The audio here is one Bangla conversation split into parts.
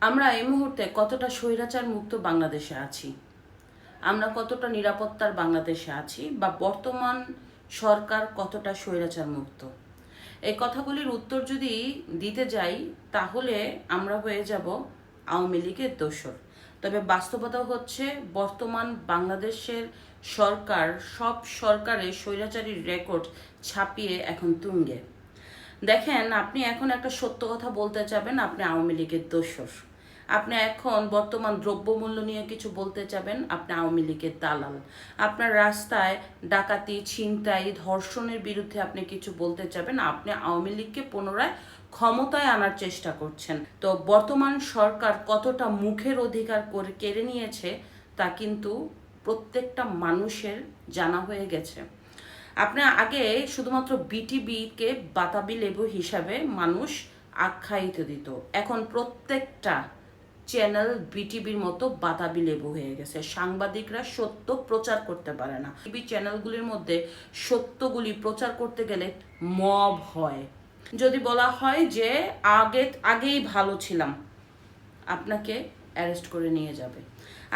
আমরা এই মুহূর্তে কতটা স্বৈরাচার মুক্ত বাংলাদেশে আছি, আমরা কতটা নিরাপত্তার বাংলাদেশে আছি, বা বর্তমান সরকার কতটা স্বৈরাচার মুক্ত, এই কথাগুলির উত্তর যদি দিতে যাই তাহলে আমরা হয়ে যাব আওয়ামী লীগের দোসর। তবে বাস্তবতা হচ্ছে বর্তমান বাংলাদেশের সরকার সব সরকারের স্বৈরাচারীর রেকর্ড ছাপিয়ে এখন তুঙ্গে। দেখেন, আপনি এখন একটা সত্য কথা বলতে চাবেন আপনি আওয়ামী লীগের দোসর, আপনি এখন বর্তমান দ্রব্যমূল্য নিয়ে কিছু বলতে চাবেন আপনি আওয়ামী লীগের দালাল, আপনার রাস্তায় ডাকাতি, ছিনতাই, ধর্ষণের বিরুদ্ধে আপনি কিছু বলতে চাবেন আপনি আওয়ামী লীগকে পুনরায় ক্ষমতায় আনার চেষ্টা করছেন। তো বর্তমান সরকার কতটা মুখের অধিকার করে কেড়ে নিয়েছে তা কিন্তু প্রত্যেকটা মানুষের জানা হয়ে গেছে। আপনার আগে শুধুমাত্র বিটিভিকে বাতাবি লেবু হিসাবে মানুষ আখ্যায়িত দিত, এখন প্রত্যেকটা চ্যানেল বিটিভির মতো বাতাবি লেবু হয়ে গেছে। সাংবাদিকরা সত্য প্রচার করতে পারে না। টিভি চ্যানেলগুলির মধ্যে সত্যগুলি প্রচার করতে গেলে মব হয়। যদি বলা হয় যে আগেই ভালো ছিলাম, আপনাকে অ্যারেস্ট করে নিয়ে যাবে।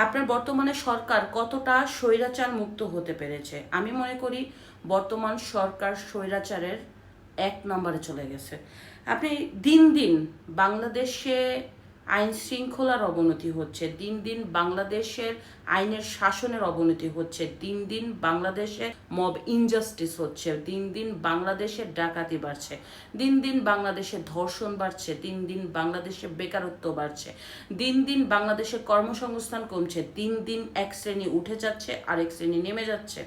আপনার বর্তমানে সরকার কতটা স্বৈরাচার মুক্ত হতে পেরেছে? আমি মনে করি বর্তমান সরকার স্বৈরাচারের 1 নম্বরে চলে গেছে। আপনি দিন দিন বাংলাদেশে আইন শৃঙ্খলার অবনতি হচ্ছে, দিন দিন বাংলাদেশের আইনের শাসনের অবনতি হচ্ছে, দিন দিন বাংলাদেশে মব ইনজাস্টিস হচ্ছে, দিন দিন বাংলাদেশে ডাকাতি বাড়ছে, দিন দিন বাংলাদেশে ধর্ষণ বাড়ছে, দিন দিন বাংলাদেশে বেকারত্ব বাড়ছে, দিন দিন বাংলাদেশে কর্মসংস্থান কমছে, দিন দিন এক শ্রেণী উঠে যাচ্ছে আরেক শ্রেণী নেমে যাচ্ছে।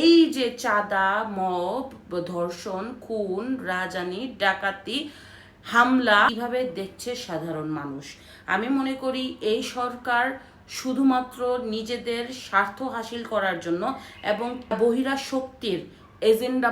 এই যে চাঁদা, মব, ধর্ষণ, খুন, রাজানি, ডাকাতি, হামলা কিভাবে দেখছে সাধারণ মানুষ, আমি মনে করি এই সরকার শুধুমাত্র নিজেদের স্বার্থ হাসিল করার জন্য এবং বহিরা শক্তির এজেন্ডা